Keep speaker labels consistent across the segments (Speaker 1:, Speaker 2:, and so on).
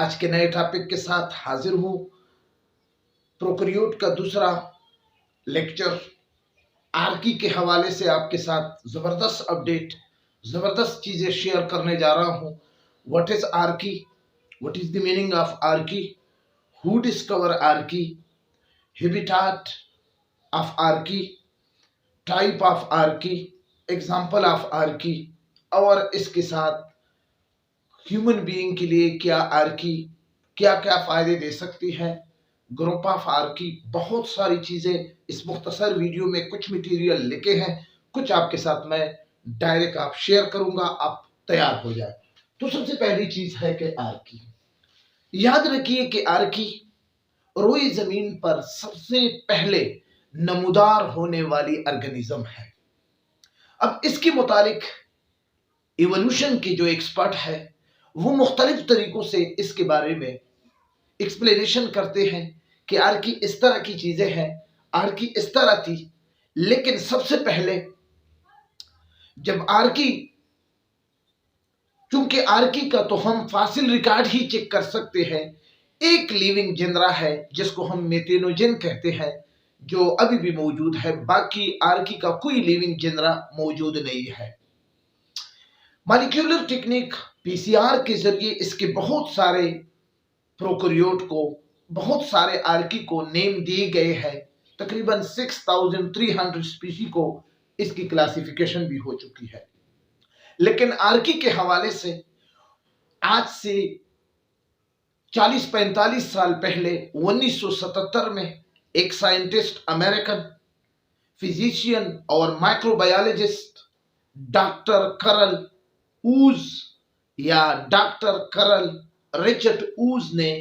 Speaker 1: आज के नए टॉपिक के साथ हाजिर हूं। प्रोकैरियोट का दूसरा लेक्चर आर्की के हवाले से आपके साथ जबरदस्त अपडेट, जबरदस्त चीजें शेयर करने जा रहा हूं। What is Archie, what is the meaning of Archie, who discover Archie, habitat of Archie, type of Archie, example of Archie, और इसके साथ ह्यूमन बीइंग के लिए क्या आर्की क्या क्या फायदे दे सकती है, ग्रुप ऑफ आर्की, बहुत सारी चीजें इस मुख्तसर वीडियो में कुछ मटेरियल लिखे हैं, कुछ आपके साथ मैं डायरेक्ट आप शेयर करूंगा, आप तैयार हो जाए। तो सबसे पहली चीज है कि आर्की, याद रखिए कि आर्की रोई जमीन पर सबसे पहले नमूदार होने वाली ऑर्गेनिज्म है। अब इसके मुतालिक इवोल्यूशन के जो एक्सपर्ट है वो मुख्तलिफ तरीकों से इसके बारे में एक्सप्लेनेशन करते हैं कि आर्की इस तरह की चीजें हैं, आर्की इस तरह थी। लेकिन सबसे पहले जब आर्की, चूंकि आर्की का तो हम फासिल रिकॉर्ड ही चेक कर सकते हैं, एक लिविंग जिंदरा है जिसको हम मेथेनोजन कहते हैं जो अभी भी मौजूद है, बाकी आर्की का कोई लिविंग जिंदरा मौजूद नहीं है। मॉलिक्यूलर टेक्निक पीसीआर के जरिए इसके बहुत सारे प्रोकैरियोट को, बहुत सारे आर्की को नेम दिए गए हैं। तकरीबन 6300 स्पीशी को इसकी क्लासिफिकेशन भी हो चुकी है। लेकिन आर्की के हवाले से आज से 40-45 साल पहले 1977 में एक साइंटिस्ट, अमेरिकन फिजिशियन और माइक्रोबायोलॉजिस्ट डॉक्टर करल ऊज या डॉक्टर करल रिचर्ड ऊज ने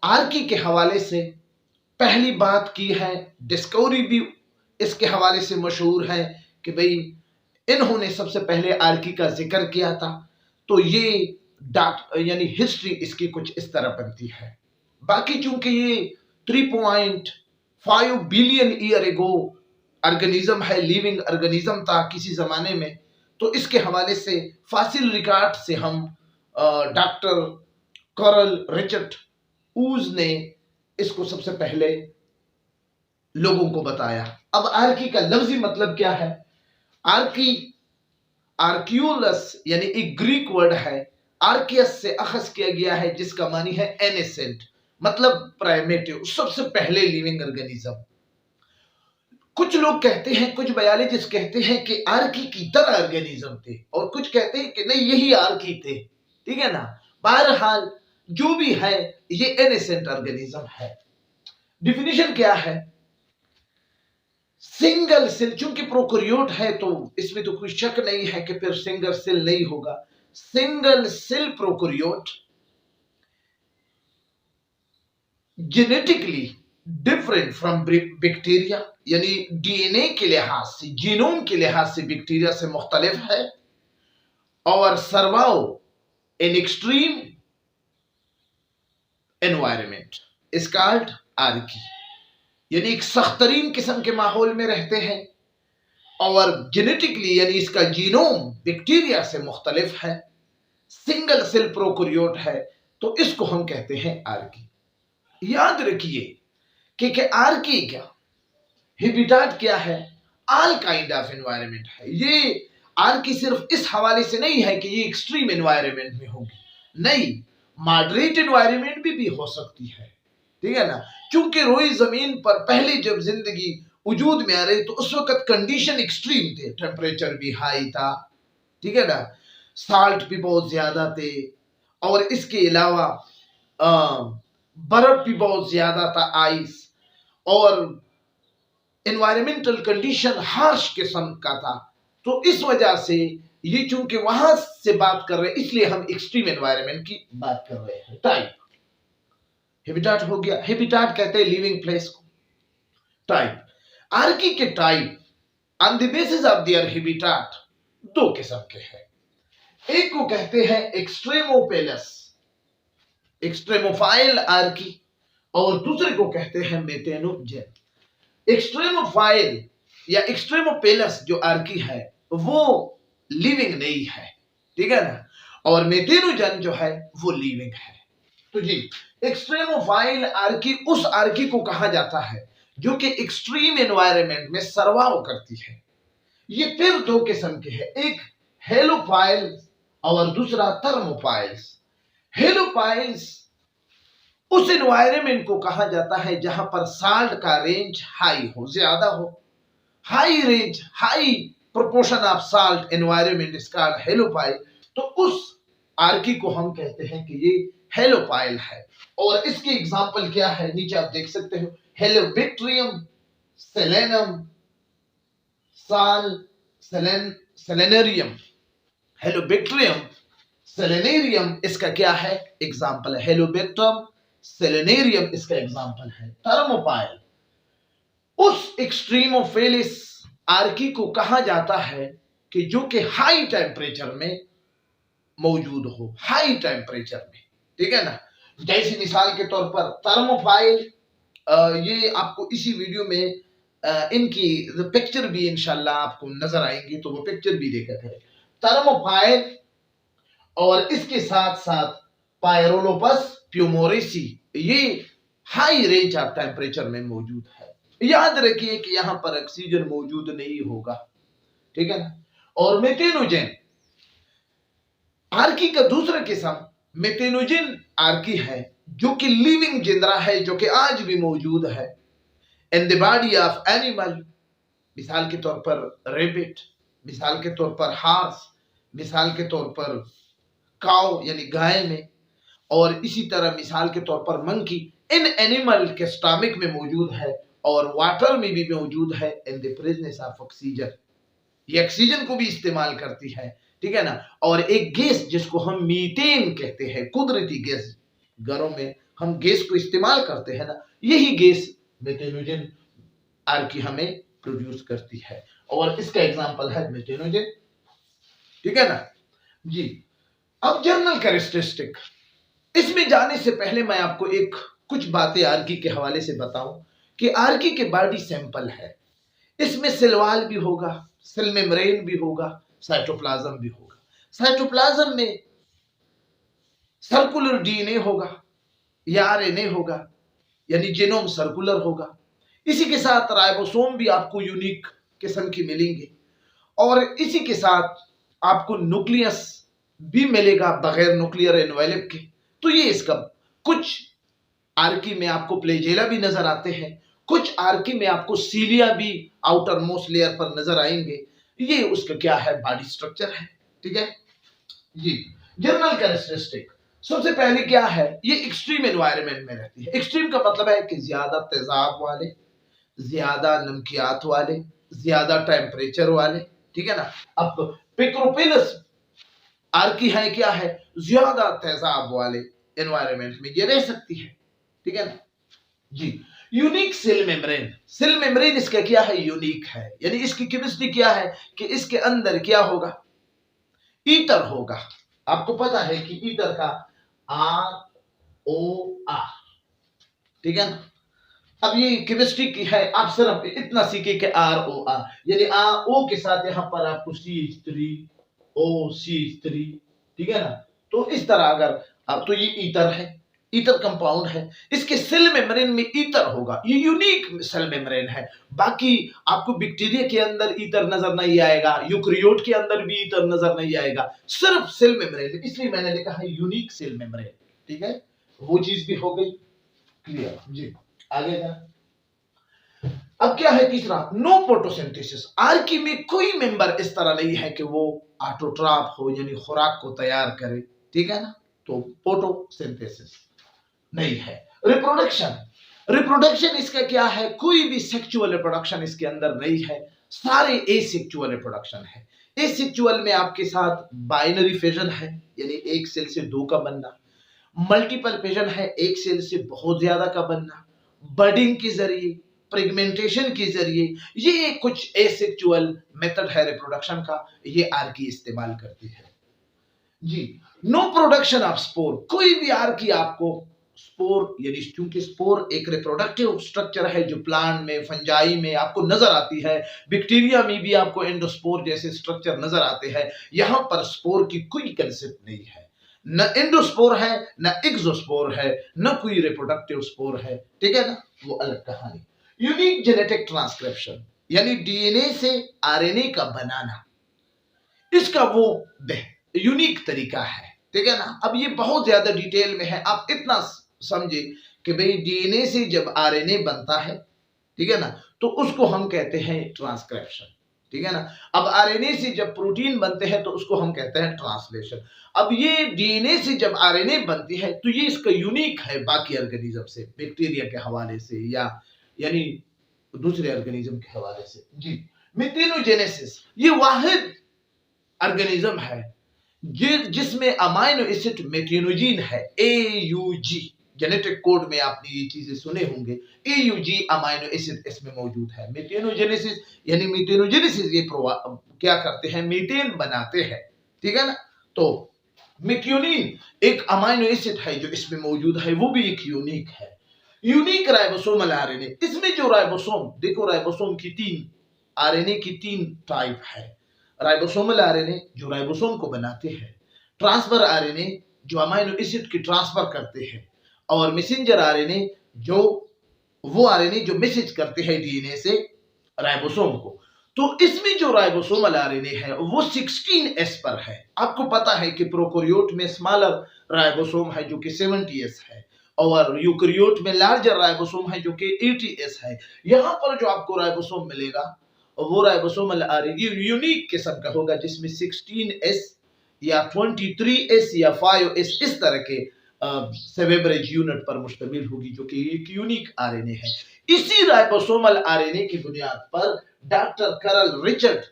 Speaker 1: आर्की के हवाले से पहली बात की है। डिस्कवरी भी इसके हवाले से मशहूर है कि भाई इन्होंने सबसे पहले आर्की का जिक्र किया था। तो ये यानी हिस्ट्री इसकी कुछ इस तरह बनती है। बाकी चूंकि ये 3.5 बिलियन ईयर एगो ऑर्गेनिज्म है, लिविंग ऑर्गेनिज्म था किसी जमाने में, तो इसके हवाले से फासिल रिकॉर्ड से हम डॉक्टर करल रिचर्ड ऊज ने इसको सबसे पहले लोगों को बताया। अब आर्की का लफ्जी मतलब क्या है? आर्की, आर्कियोलस यानी एक ग्रीक वर्ड है, आर्कियस से अखज किया गया है जिसका मानी है एनेसेंट, मतलब प्राइमेटिव, सबसे पहले लिविंग ऑर्गेनिज्म। कुछ लोग कहते हैं, कुछ बायोलॉजिस्ट कहते हैं कि आर्की की तरह ऑर्गेनिज्म थे, और कुछ कहते हैं कि नहीं यही आर्की थे। ठीक है ना? बहरहाल जो भी है ये एनेसेंट ऑर्गेनिज्म है। डिफिनीशन क्या है? सिंगल सेल, चूंकि प्रोकैरियोट है तो इसमें तो कोई शक नहीं है कि फिर सिंगल सेल नहीं होगा। Single cell prokaryote, genetically different from bacteria, यानी डीएनए के लिहाज से, जीनोम के लिहाज से बैक्टीरिया से मुख्तलिफ है, और survive in extreme environment is called Archie, यानी एक सख्तरीन किस्म के माहौल में रहते हैं, और जेनेटिकली यानी इसका जीनोम बैक्टीरिया से मुख्तलिफ है, सिंगल सेल प्रोकैरियोट है, तो इसको हम कहते हैं आर्की। याद रखिए कि आर्की क्या, हैबिटेट क्या है, ऑल काइंड ऑफ एनवायरमेंट है। ये आर्की सिर्फ इस हवाले से नहीं है कि ये एक्सट्रीम एनवायरमेंट में होगी, नहीं, मॉडरेट एनवायरमेंट भी हो सकती है। ठीक है ना? चूंकि रोई जमीन पर पहले जब जिंदगी वजूद में आ रही तो उस वक्त कंडीशन एक्सट्रीम थे, टेम्परेचर भी हाई था, ठीक है ना, साल्ट भी बहुत ज्यादा थे, और इसके अलावा बर्फ भी बहुत ज्यादा था, आइस, और एनवायरमेंटल कंडीशन हार्श किस्म का था। तो इस वजह से ये चूंकि वहां से बात कर रहे हैं, इसलिए हम एक्सट्रीम एनवायरमेंट की बात कर रहे हैं। टाइप, हैबिटेट हो गया, हैबिटेट कहते हैं लिविंग प्लेस को। टाइप, आर्की के type on the basis of their habitat दो किस्म के हैं। एक को कहते हैं एक्सट्रेमोपेलस, एक्सट्रेमोफाइल आर्की, और दूसरे को कहते हैं मेथेनोजन। एक्सट्रेमोफाइल या एक्सट्रेमोपेलस जो आर्की है वो लिविंग नहीं है, ठीक है ना, और मेथेनोजन जो है वो लिविंग है। तो जी, एक्सट्रीमोफाइल आर्की उस आर्की को कहा जाता है जो कि एक्सट्रीम एनवायरनमेंट में सर्वाइव करती है। ये फिर दो किस्म के हैं, एक हेलोफाइल और दूसरा थर्मोफाइल्स। हेलोफाइल्स उस एनवायरनमेंट को कहा जाता है जहां पर साल्ट का रेंज हाई हो, ज्यादा हो, high range, high proportion of salt environment is called halophile. तो उस आर्की को हम कहते हैं कि ये हेलोफाइल है। और इसके एग्जांपल क्या है, नीचे आप देख सकते हो, हेलोबैक्टीरियम, सेलेनम, सेलेनेरियम। हेलोबैक्टीरियम, सेलेनेरियम इसका क्या है, एग्जांपल है। हेलोबैक्टीरियम, सेलेनेरियम इसका एग्जांपल है। थर्मोफाइल उस एक्सट्रीमोफिलिस आर्की को कहा जाता है कि जो कि हाई टेम्परेचर में मौजूद हो, हाई टेम्परेचर में, ठीक है ना। जैसे मिसाल के तौर पर थर्मोफाइल, ये आपको इसी वीडियो में इनकी पिक्चर भी इंशाल्लाह आपको नजर आएंगी, तो वो पिक्चर भी देखा करें। थर्मोफाइल और इसके साथ साथ पायरोलोपस प्यूमोरेसी, ये हाई रेंज ऑफ टेम्परेचर में मौजूद है। याद रखिए कि यहां पर ऑक्सीजन मौजूद नहीं होगा, ठीक है ना। और मेथेनोजेन आर्की का दूसरा किस्म मेथेनोजेन आर्की है, जो कि लिविंग जिंदा है, जो कि आज भी मौजूद है in the body of animal. मिसाल के तौर पर रेबिट, मिसाल के तौर पर हार्स, मिसाल के तौर पर काउ यानी गाय में, और इसी तरह मिसाल के तौर पर मंकी इन एनिमल के स्टमक में मौजूद है और वाटर में भी मौजूद है in the presence of oxygen. ये ऑक्सीजन को भी इस्तेमाल करती है, ठीक है ना। और एक गैस जिसको हम मीथेन कहते हैं, कुदरती गैस, घरों में हम गैस को इस्तेमाल करते हैं ना, यही गैस मेथेनोजेन आर्की हमें प्रोड्यूस करती है, और इसका एग्जांपल है मेथेनोजेन, ठीक है ना जी। अब जर्नल कैरेक्टरिस्टिक, इसमें जाने से पहले मैं आपको एक कुछ बातें आर्की के हवाले से बताऊं कि आर्की के बॉडी सैंपल है, इसमें सेल वॉल भी होगा, सेल मेम्ब्रेन भी होगा, साइटोप्लाज्म भी होगा। साइटोप्लाज्म में सर्कुलर डीएनए होगा या आरएनए होगा, यानी जीनोम सर्कुलर होगा। इसी के साथ राइबोसोम भी आपको यूनिक किस्म की मिलेंगे, और इसी के साथ आपको न्यूक्लियस भी मिलेगा बगैर न्यूक्लियर एनवेलप के। तो ये इसका कुछ आर्की में आपको प्लेजेला भी नजर आते हैं, कुछ आर्की में आपको सीलिया भी आउटर मोस्ट लेयर पर नजर आएंगे। ये उसका क्या है, बॉडी स्ट्रक्चर है, ठीक है जी। जर्नल कैरेक्टरिस्टिक, सबसे पहले क्या है, ये एक्सट्रीम एनवायरनमेंट में रहती है। एक्सट्रीम का मतलब है कि ज्यादा तेजाब वाले, ज्यादा नमकियात वाले, ज्यादा टेम्परेचर वाले, ठीक है ना। अब पिक्रोपिलस आर्की है क्या है, ज्यादा तेजाब वाले एनवायरनमेंट में ये रह सकती है, ठीक है ना जी। Unique cell membrane, cell membrane इसका क्या है, यूनिक है, यानी इसकी केमिस्ट्री क्या है कि इसके अंदर क्या होगा, ईथर होगा। आपको पता है कि ईथर का ROR, ठीक है ना। अब ये केमिस्ट्री की है, आप सिर्फ इतना सीखे कि ROR, यानी O के साथ यहां पर आपको CH3OCH3, ठीक है ना। तो इस तरह अगर अब तो ये ईथर है, ईथर कंपाउंड है, इसके सेल मेम्ब्रेन में ईथर होगा, ये यूनिक सेल मेम्ब्रेन है। बाकी आपको बैक्टीरिया के अंदर ईथर नजर नहीं आएगा, यूकैरियोट के अंदर भी ईथर नजर नहीं आएगा, सिर्फ सेल मेम्ब्रेन, इसलिए मैंने लिखा है यूनिक सेल मेम्ब्रेन, ठीक है। वो चीज भी हो गई क्लियर जी। आगे जा, अब क्या है तीसरा, नो फोटोसिंथेसिस। आर्की में कोई मेंबर इस तरह नहीं है कि वो ऑटोट्रॉफ हो, यानी खुराक को तैयार करे, ठीक है ना। तो फोटोसिंथेसिस नहीं है। रिप्रोडक्शन, रिप्रोडक्शन इसका क्या है, कोई भी सेक्सुअल रिप्रोडक्शन इसके अंदर नहीं है, सारे एसेक्सुअल रिप्रोडक्शन है। एसेक्सुअल में आपके साथ बाइनरी फिजन है, यानी एक सेल से दो का बनना, मल्टीपल फिजन है, एक सेल से बहुत ज्यादा का बनना, बडिंग के जरिए, प्रेगमेंटेशन के जरिए, ये कुछ एसेक्सुअल मेथड है रिप्रोडक्शन का, ये आर्की इस्तेमाल करती है जी। नो प्रोडक्शन ऑफ स्पोर, कोई भी आर्की आपको स्पोर, यानी क्योंकि स्पोर एक रिप्रोडक्टिव स्ट्रक्चर है जो प्लांट में, फंजाई में आपको नजर आती है, बैक्टीरिया में भी आपको एंडोस्पोर जैसे स्ट्रक्चर नजर आते हैं, यहां पर स्पोर की कोई कंसेप्ट नहीं है। न एंडोस्पोर है, न एक्सोस्पोर है, न कोई रिप्रोडक्टिव स्पोर है, ठीक है ना, वो अलग कहानी। यूनिक जेनेटिक ट्रांसक्रिप्शन यानी डीएनए से आरएनए का बनाना, इसका वो यूनिक तरीका है, ठीक है ना। अब ये बहुत ज्यादा डिटेल में है, आप इतना समझे कि भाई डीएनए से जब आरएनए बनता है, ठीक है ना, तो उसको हम कहते हैं ट्रांसक्रिप्शन, ठीक है ना। अब आरएनए से जब प्रोटीन बनते हैं तो उसको हम कहते हैं ट्रांसलेशन। अब ये डीएनए से जब आरएनए बनती है तो ये इसका यूनिक है बाकी ऑर्गेनिज्म से, बैक्टीरिया के हवाले से या यानी दूसरे ऑर्गेनिज्म के हवाले से। जी, मेथेनोजेनेसिस ये वाहिद ऑर्गेनिज्म है जिसमें अमाइनो एसिड मेथेनोजिन है, AUG, जेनेटिक कोड में आपने ये चीजें सुने होंगे, AUG अमाइनो एसिड इसमें मौजूद है। मेथेनोजेनेसिस यानी मेथेनोजेनेसिस ये क्या करते हैं, मीथेन बनाते हैं, ठीक है ना। तो मेथियोनिन एक अमाइनो एसिड है जो इसमें मौजूद है, वो भी एक यूनिक है। यूनिक राइबोसोमल आरएनए, इसमें जो राइबोसोम देखो, राइबोसोम की तीन, आरएनए की तीन टाइप है। राइबोसोमल आरएनए जो राइबोसोम को बनाते हैं, ट्रांसफर आरएनए जो अमाइनो एसिड की ट्रांसफर करते हैं, और मैसेंजर आरएनए जो वो आरएनए जो मैसेज करते हैं डीएनए से राइबोसोम को। तो इसमें जो राइबोसोमल आरएनए है वो 16S पर है। आपको पता है कि प्रोकैरियोट में स्मॉलर राइबोसोम है जो कि 70S है, और यूकैरियोट में लार्जर राइबोसोम है जो कि 80S है। यहाँ पर जो आपको राइबोसोम मिलेगा वो राइबोसोमल आरएनए यूनिक किस्म का होगा, जिसमें 16S या 23S या 5S इस तरह के सेवेब्रेज यूनिट पर मुश्तमिल होगी, जो कि एक यूनिक आरएनए है। इसी राइबोसोमल आरएनए की बुनियाद पर डॉक्टर करल रिचर्ड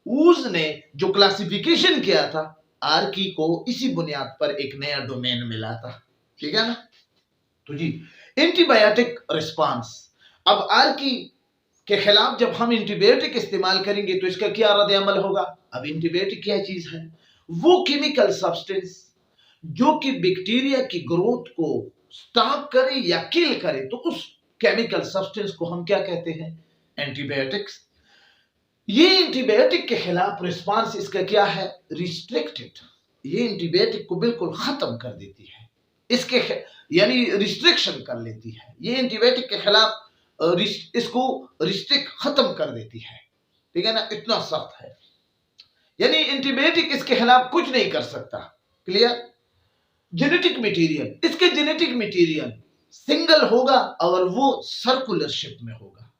Speaker 1: वूज ने जो क्लासिफिकेशन किया था आर्की को, इसी बुनियाद पर एक नया डोमेन मिला था, ठीक है ना। तो जी, एंटीबायोटिक रिस्पांस, अब आर्की के खिलाफ जब हम एंटीबायोटिक इस्तेमाल करेंगे तो इसका क्या रद्द अमल होगा। अब एंटीबायोटिक क्या चीज है, वो केमिकल सब्सटेंस जो कि बैक्टीरिया की ग्रोथ को स्टॉप करे या किल करे, तो उस केमिकल सब्सटेंस को हम क्या कहते हैं, एंटीबायोटिक्स। ये एंटीबायोटिक के खिलाफ रिस्पांस इसका क्या है, रिस्ट्रिक्टेड। ये एंटीबायोटिक को बिल्कुल खत्म कर देती है, इसके यानी रिस्ट्रिक्शन कर लेती है। ये एंटीबायोटिक के खिलाफ इसको रिस्ट्रिक्ट खत्म कर देती है, ठीक है ना, इतना सख्त है। यानी एंटीबायोटिक इसके खिलाफ कुछ नहीं कर सकता, क्लियर। जेनेटिक मटेरियल, इसके जेनेटिक मटेरियल सिंगल होगा और वो सर्कुलर शेप में होगा।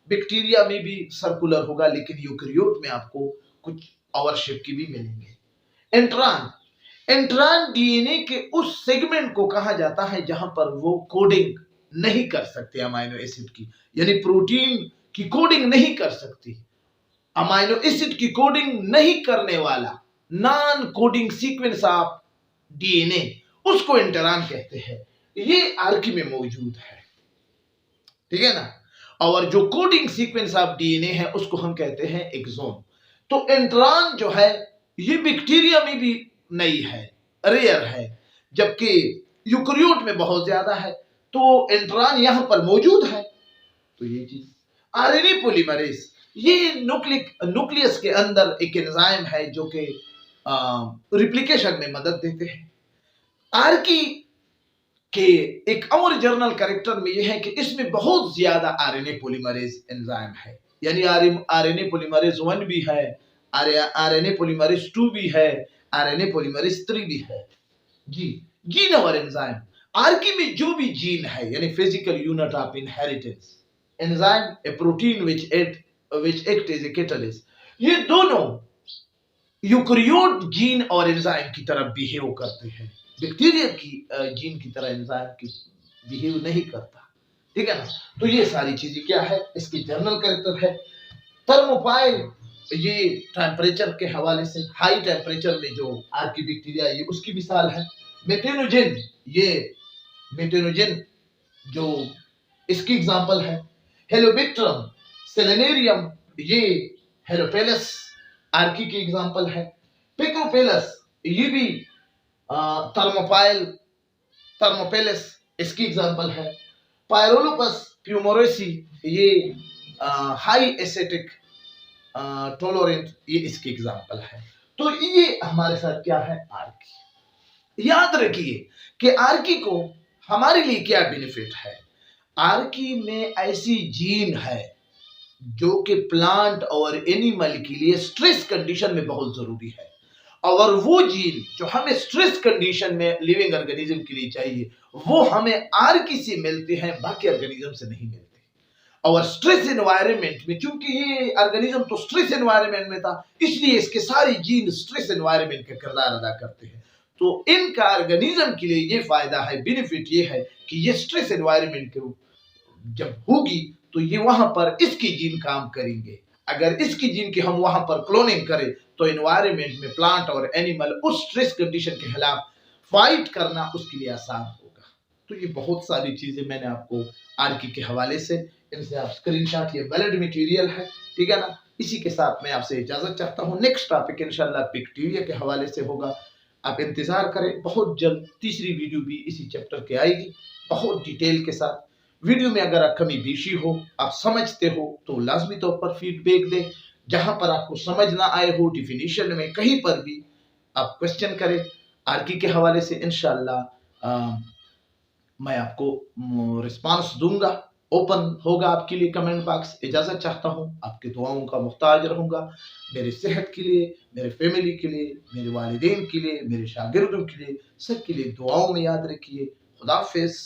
Speaker 1: बैक्टीरिया में भी सर्कुलर होगा, लेकिन यूकैरियोट में आपको कुछ और शेप की भी मिलेंगे। एंट्रान, एंट्रान डीएनए के उस सेगमेंट को कहा जाता है जहां पर वो कोडिंग नहीं कर सकते अमाइनो एसिड की, यानी प्रोटीन की कोडिंग नहीं कर सकती, अमाइनो एसिड की कोडिंग नहीं करने वाला non coding sequence of DNA, उसको एंट्रान कहते हैं। ये आर्की में मौजूद है, ठीक है ना। और जो कोडिंग सीक्वेंस ऑफ डीएनए है उसको हम कहते हैं एक्सोन। तो एंट्रान जो है ये बैक्टीरिया में भी नहीं है, रेयर है, जबकि यूकैरियोट में बहुत ज्यादा है। तो एंट्रान यहां पर मौजूद है। तो ये चीज, आरएनए पॉलीमरेज, ये न्यूक्लियस के अंदर एक एंजाइम है जो कि रिप्लिकेशन में मदद देते हैं। आर्की के एक और जर्नल कैरेक्टर में यह है कि इसमें बहुत ज्यादा आरएनए पॉलीमरेज एंजाइम है, यानी आरएनए पॉलीमरेज 1 भी है, आरएनए पॉलीमरेज 2 भी है, आरएनए पॉलीमरेज 3 भी है। जी, जीन और एंजाइम, आर्की में जो भी जीन है यानी physical unit of inheritance, enzyme A protein which act as a catalyst, ये दोनों यूकैरियोट जीन और एंजाइम की तरह बिहेव करते हैं, बैक्टीरिया की जीन की तरह एंजाइम की बिहेव नहीं करता, ठीक है ना। तो ये सारी चीजें क्या है, इसकी जर्नल कैरेक्टर है। थर्मोफाइल, ये टेम्परेचर के हवाले से हाई टेम्परेचर में जो आर्की बैक्टीरिया ये उसकी मिसाल है। मेथेनोजेन, ये मेथेनोजेन जो इसकी एग्जांपल है। हेलोबैक्टरम, सेलेनेरियम, ये हेलोपेलस आर्की की एग्जांपल है। पिकोपेलस, ये भी थर्मोपेलस इसकी एग्जांपल है। पायरोलोपस प्यूमोरेसी, ये हाई एसिटिक टॉलरेंट, ये इसकी एग्जांपल है। तो ये हमारे साथ क्या है, आर्की। याद रखिए कि आर्की को हमारे लिए क्या बेनिफिट है। आर्की में ऐसी जीन है जो कि प्लांट और एनिमल के लिए स्ट्रेस कंडीशन में बहुत जरूरी है, और वो जीन जो हमें स्ट्रेस कंडीशन में लिविंग ऑर्गेनिज्म के लिए चाहिए वो हमें आर्की से मिलते हैं, बाकी ऑर्गेनिज्म से नहीं मिलते। और स्ट्रेस एनवायरनमेंट में, चूंकि ये ऑर्गेनिज्म तो स्ट्रेस एनवायरनमेंट में था, इसलिए इसके सारे जीन स्ट्रेस एनवायरनमेंट का किरदार अदा करते हैं। तो इनका ऑर्गेनिज्म के लिए ये फायदा है, बेनिफिट ये है कि ये स्ट्रेस एनवायरनमेंट के जब होगी तो ये वहां पर इसकी जीन काम करेंगे। अगर इसकी जीन की हम वहां पर क्लोनिंग करें तो एनवायरनमेंट में प्लांट और एनिमल उस स्ट्रेस कंडीशन के खिलाफ फाइट करना उसके लिए आसान होगा। तो ये बहुत सारी चीजें मैंने आपको आर्की के हवाले से, इनसे आप स्क्रीनशॉट, ये वैलिड मटेरियल है, ठीक है ना। इसी के साथ मैं आपसे इजाजत चाहता हूँ। नेक्स्ट टॉपिक इंशाल्लाह बैक्टीरिया के हवाले से होगा, आप इंतजार करें। बहुत जल्द तीसरी वीडियो भी इसी चैप्टर के आएगी, बहुत डिटेल के साथ। वीडियो में अगर कमी बेशी हो, आप समझते हो तो लाजमी तौर पर फीडबैक दें। जहां पर आपको समझ ना आए हो, डिफिनीशन में कहीं पर भी आप क्वेश्चन करें आर्की के हवाले से, इंशाल्लाह मैं आपको रिस्पांस दूंगा। ओपन होगा आपके लिए कमेंट बॉक्स। इजाजत चाहता हूं, आपके दुआओं का मुहताज रहूंगा। मेरी सेहत के लिए, मेरे फैमिली के लिए, मेरे वालिदैन के लिए, मेरे शागिर्दों के लिए, सबके लिए दुआओं में याद रखिए। खुदा हाफिज।